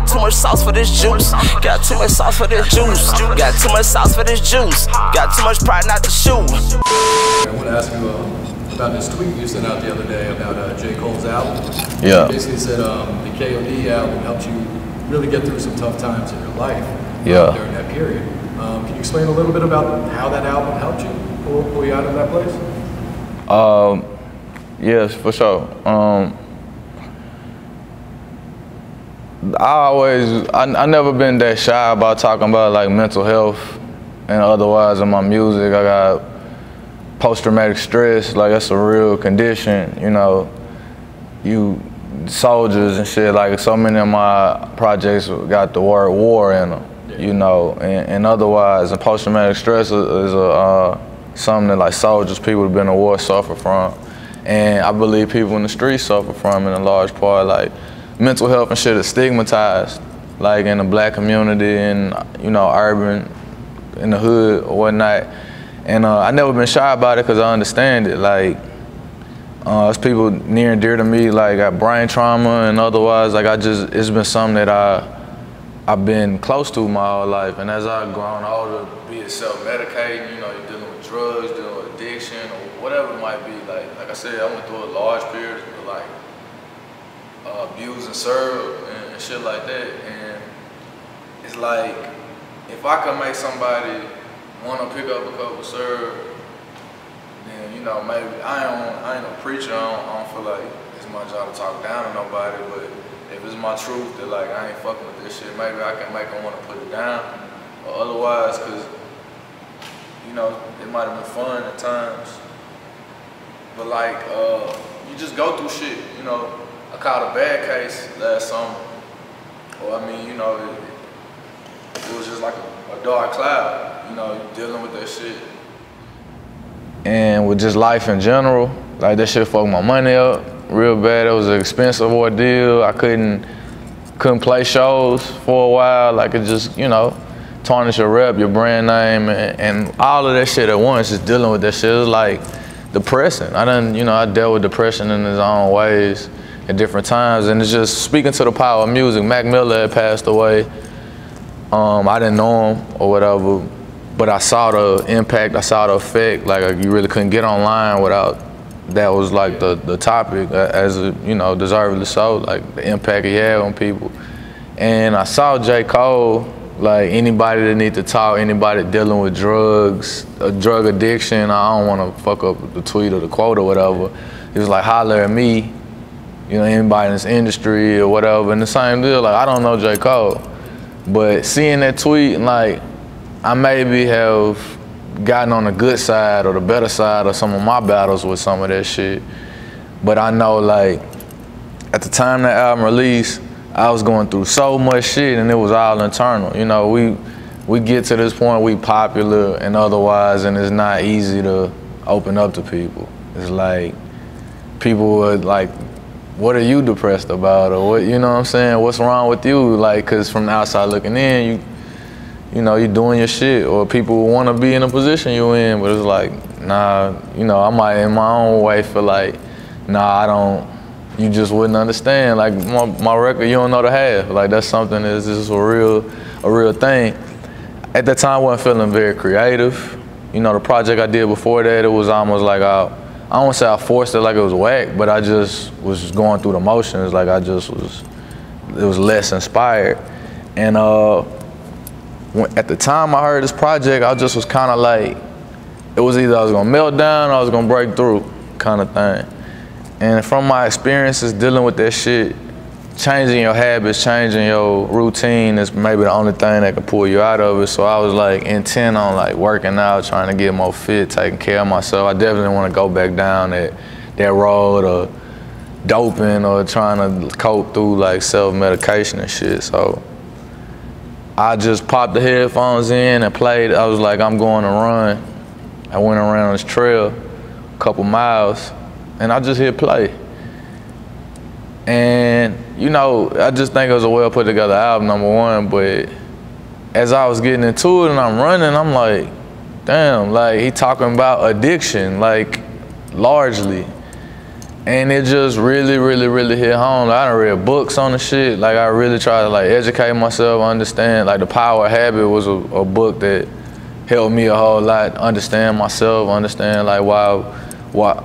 Got too much sauce for this juice. Got too much sauce for this juice. Got too much sauce for this juice. Got too much pride not to shoot. I want to ask you about this tweet you sent out the other day about J. Cole's album. Yeah. You basically said the KOD album helped you really get through some tough times in your life during that period. Can you explain a little bit about how that album helped you pull you out of that place? Yes, for sure. I never been that shy about talking about like mental health and otherwise in my music. I got post-traumatic stress, like that's a real condition, you know. You soldiers and shit, like so many of my projects got the word war in them, you know, and otherwise, and post-traumatic stress is something that like soldiers, people who've been in war suffer from. And I believe people in the streets suffer from in a large part. Like mental health and shit is stigmatized, like in the black community and, you know, urban, in the hood or whatnot. And I never been shy about it because I understand it. Like, it's people near and dear to me, like got brain trauma and otherwise, like it's been something that I've been close to my whole life. And as I've grown older, be it self-medicating, you know, you're dealing with drugs, dealing with addiction, or whatever it might be. Like I said, I went through a large period of like abuse and syrup and shit like that. And it's like, if I could make somebody want to pick up a cup of syrup, then, you know, maybe I ain't no preacher. I don't feel like it's my job to talk down to nobody, but if it's my truth that like I ain't fucking with this shit, maybe I can make them want to put it down. Or otherwise, cause you know, it might have been fun at times, but like you just go through shit. You know, I caught a bad case last summer, or I mean, you know, it was just like a dark cloud. You know, you're dealing with that shit. And with just life in general, like that shit fucked my money up real bad. It was an expensive ordeal. I couldn't play shows for a while. Like it just, you know, tarnish your rep, your brand name, and all of that shit at once, just dealing with that shit. It was like depressing. I dealt with depression in its own ways at different times, and it's just speaking to the power of music. Mac Miller had passed away. I didn't know him or whatever, but I saw the impact, I saw the effect. Like you really couldn't get online without that was like the topic, as you know, deservedly so, like the impact he had on people. And I saw J. Cole, like anybody that need to talk, anybody dealing with drugs, a drug addiction, I don't want to fuck up the tweet or the quote or whatever. He was like, holler at me, you know, anybody in this industry or whatever. And the same deal, like I don't know J. Cole, but seeing that tweet, like I maybe have gotten on the good side or the better side of some of my battles with some of that shit. But I know, like, at the time that album released, I was going through so much shit and it was all internal. You know, we get to this point, we popular and otherwise, and it's not easy to open up to people. It's like, people are like, what are you depressed about? Or what, you know what I'm saying? What's wrong with you? Like, cause from the outside looking in, you know, you're doing your shit, or people want to be in a position you're in, but it's like, nah, you know, I might in my own way feel like, nah, I don't, you just wouldn't understand. Like my record, you don't know the half. Like that's something that's just a real thing. At that time, I wasn't feeling very creative. You know, the project I did before that, it was almost like I don't want to say I forced it like it was whack, but I just was going through the motions. Like it was less inspired. And at the time I heard this project, I just was kind of like, it was either I was gonna melt down or I was gonna break through kind of thing. And from my experiences dealing with that shit, changing your habits, changing your routine is maybe the only thing that can pull you out of it. So I was like intent on like working out, trying to get more fit, taking care of myself. I definitely want to go back down that road of doping or trying to cope through like self-medication and shit. So I just popped the headphones in and played. I was like, I'm going to run. I went around this trail, a couple miles, and I just hit play. And, you know, I just think it was a well put together album, number one, but as I was getting into it and I'm running, I'm like, damn, like he talking about addiction, like largely. And it just really hit home. Like, I done read books on the shit. Like, I really tried to like educate myself, understand. Like, The Power of Habit was a book that helped me a whole lot, understand myself, understand like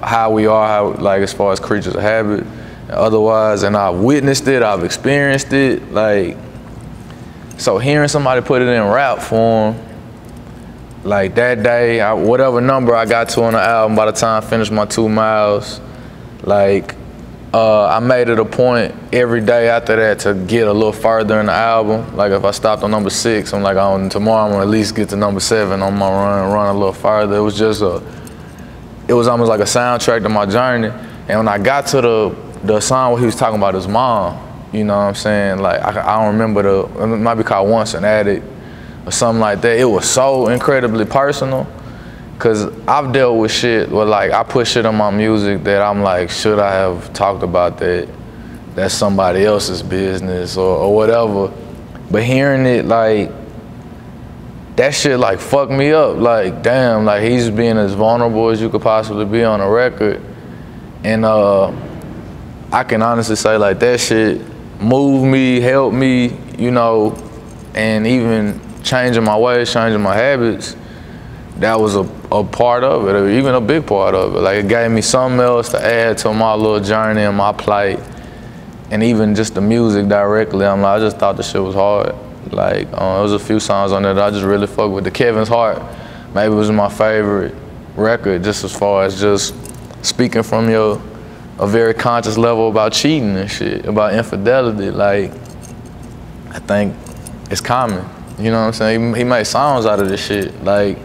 how we are, how, like, as far as creatures of habit. Otherwise, and I've witnessed it, I've experienced it. Like, so hearing somebody put it in rap form, like that day, whatever number I got to on the album, by the time I finished my 2 miles, like, I made it a point every day after that to get a little further in the album. Like, if I stopped on number 6, I'm like, tomorrow I'm gonna at least get to number 7 on my run a little further. It was almost like a soundtrack to my journey. And when I got to the song where he was talking about his mom, you know what I'm saying? Like, I don't remember it might be called Once an Addict or something like that. It was so incredibly personal, cause I've dealt with shit where like I put shit on my music that I'm like, should I have talked about that? That's somebody else's business or whatever. But hearing it, like, that shit like fucked me up. Like, damn, like he's being as vulnerable as you could possibly be on a record. And I can honestly say like that shit moved me, helped me, you know, and even changing my ways, changing my habits, that was a part of it, or even a big part of it. Like, it gave me something else to add to my little journey and my plight. And even just the music directly, I just thought the shit was hard. Like, there was a few songs on there that I just really fucked with. The Kevin's Heart, maybe was my favorite record, just as far as just speaking from a very conscious level about cheating and shit, about infidelity. Like, I think it's common, you know what I'm saying? He made songs out of this shit, like,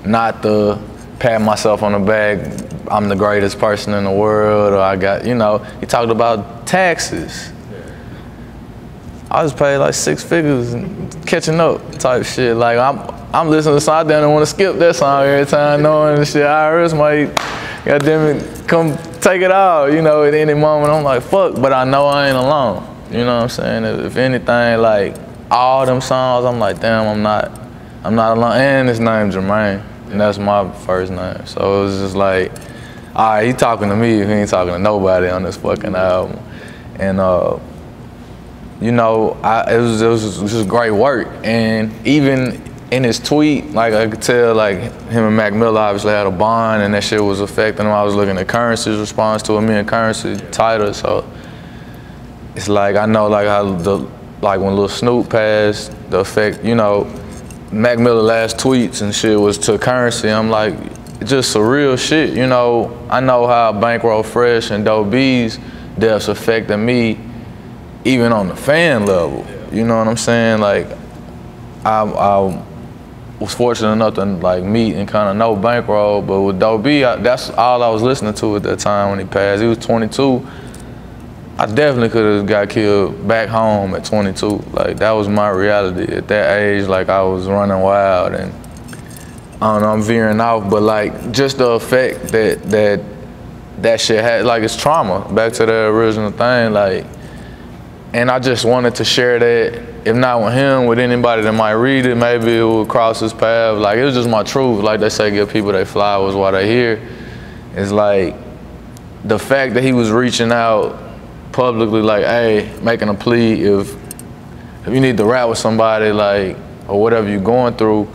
not to pat myself on the back, I'm the greatest person in the world, or I got, you know, he talked about taxes. I was paid like 6 figures and catching up type shit. Like, I'm listening to a song down and want to skip that song every time, knowing the shit IRS might, goddamn it, come take it all, you know, at any moment. I'm like, fuck, but I know I ain't alone. You know what I'm saying? If anything, like, all them songs, I'm like, damn, I'm not alone. And his name's Jermaine, and that's my first name. So it was just like, all right, he talking to me, he ain't talking to nobody on this fucking album. And you know, it was just great work. And even in his tweet, like, I could tell, like, him and Mac Miller obviously had a bond, and that shit was affecting him. I was looking at Currency's response to it, me and Currency tighter, so it's like, I know, like, how like when Lil Snoop passed, the effect, you know, Mac Miller last tweets and shit was to Currency. I'm like, just surreal shit, you know. I know how Bankroll Fresh and Dope B's deaths affected me, even on the fan level, you know what I'm saying? Like, I was fortunate enough to like meet and kind of know Bankroll, but with Dope B, that's all I was listening to at that time when he passed. He was 22. I definitely could have got killed back home at 22. Like, that was my reality at that age. Like, I was running wild, and I don't know, I'm veering off, but like, just the effect that shit had, like, it's trauma, back to the original thing, like, and I just wanted to share that, if not with him, with anybody that might read it, maybe it will cross his path. Like, it was just my truth. Like they say, give people their flowers while they're here. It's like, the fact that he was reaching out publicly, like, hey, making a plea, if you need to rap with somebody, like, or whatever you're going through,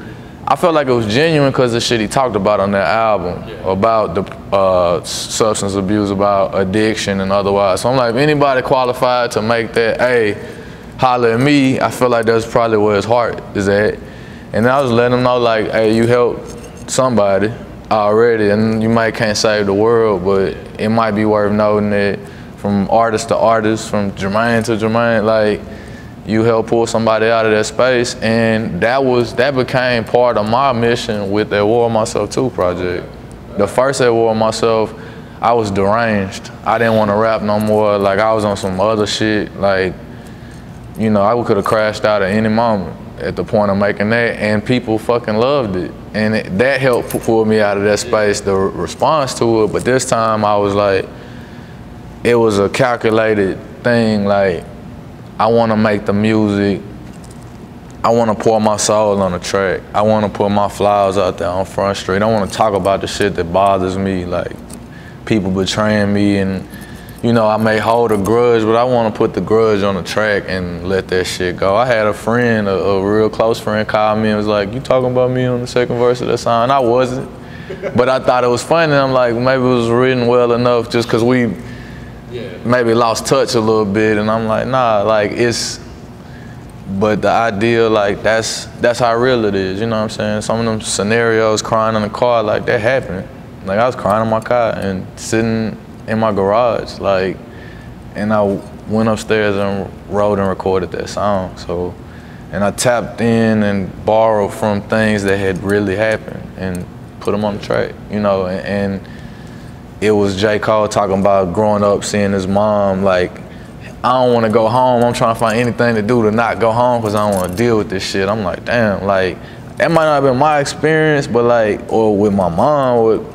I felt like it was genuine because the shit he talked about on that album, about the substance abuse, about addiction and otherwise. So I'm like, if anybody qualified to make that, hey, holler at me, I feel like that's probably where his heart is at. And then I was letting him know, like, hey, you helped somebody already, and you might can't save the world, but it might be worth noting that from artist to artist, from Jermaine to Jermaine, like, you helped pull somebody out of that space, and that became part of my mission with that War Myself 2 project. The first at War Myself, I was deranged. I didn't want to rap no more. Like, I was on some other shit. Like, you know, I could have crashed out at any moment at the point of making that, and people fucking loved it. And that helped pull me out of that space, the response to it. But this time I was like, it was a calculated thing. Like, I want to make the music. I want to pour my soul on the track. I want to put my flowers out there on Front Street. I want to talk about the shit that bothers me, like people betraying me and you know, I may hold a grudge, but I want to put the grudge on the track and let that shit go. I had a friend, a real close friend, called me and was like, "You talking about me on the second verse of that song?" And I wasn't, but I thought it was funny. I'm like, maybe it was written well enough just because we maybe lost touch a little bit. And I'm like, nah, like it's, but the idea, like that's how real it is, you know what I'm saying? Some of them scenarios, crying in the car, like that happened. Like I was crying in my car and sitting in my garage, like, and I went upstairs and wrote and recorded that song. So, and I tapped in and borrowed from things that had really happened and put them on the track, you know, and it was J. Cole talking about growing up, seeing his mom, like, I don't want to go home. I'm trying to find anything to do to not go home because I don't want to deal with this shit. I'm like, damn, like, that might not have been my experience, but like, or with my mom,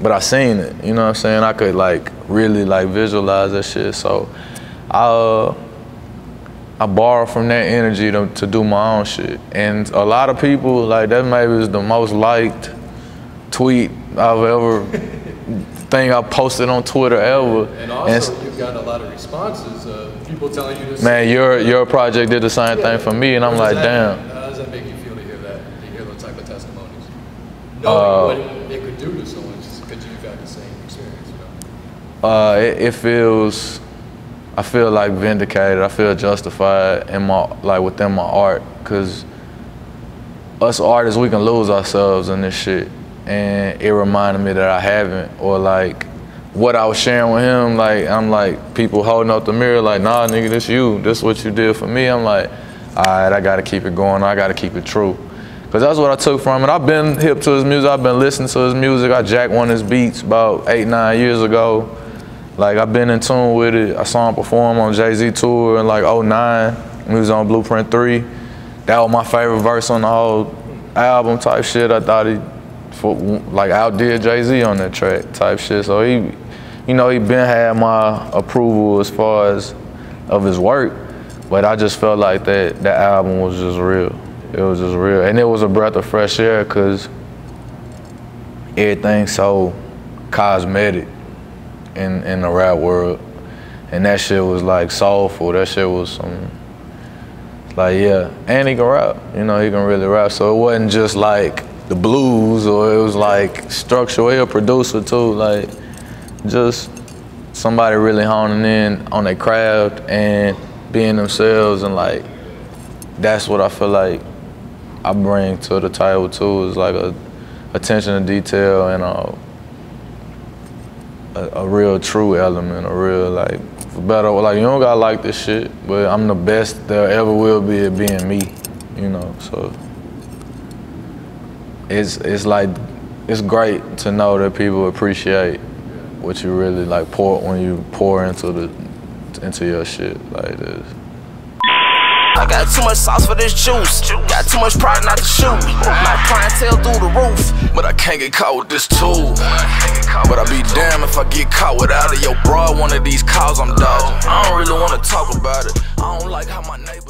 but I seen it, you know what I'm saying? I could like really like visualize that shit. So I borrow from that energy to do my own shit. And a lot of people, like that maybe is the most liked tweet I've ever, thing I posted on Twitter ever. And also you've gotten a lot of responses of people telling you this. Man, your project did the same thing for me, and I'm like, damn. How does that make you feel to hear that, to hear those type of testimonies? Knowing what it could do to someone just because you've got the same experience, you know? It feels, I feel like vindicated. I feel justified in my, like within my art, because us artists, we can lose ourselves in this shit. And it reminded me that I haven't, or like what I was sharing with him, like I'm like people holding up the mirror like, nah nigga, this you, this what you did for me. I'm like, all right, I gotta keep it going, I gotta keep it true. Cause that's what I took from it. I've been hip to his music, I've been listening to his music. I jacked one of his beats about 8-9 years ago. Like I've been in tune with it. I saw him perform on Jay-Z tour in like 09, when he was on Blueprint 3. That was my favorite verse on the whole album type shit. I thought he like outdid Jay-Z on that track type shit. So he, you know, he been had my approval as far as of his work, but I just felt like that album was just real. It was just real, and it was a breath of fresh air because everything's so cosmetic in the rap world, and that shit was like soulful. That shit was some, like, yeah, and he can rap. You know, he can really rap. So it wasn't just like the blues, or it was like structural. He a producer too, like just somebody really honing in on their craft and being themselves, and like that's what I feel like I bring to the title too, is like a attention to detail and a real true element, a real like, for better, like you don't gotta like this shit, but I'm the best there ever will be at being me, you know, so. It's like, it's great to know that people appreciate what you really like when you pour into your shit like this. I got too much sauce for this juice. Got too much pride not to shoot. My clientele through the roof, but I can't get caught with this tool. But I be damned if I get caught without it. Yo, bro, one of these calls I'm dodging. I don't really wanna talk about it. I don't like how my neighbor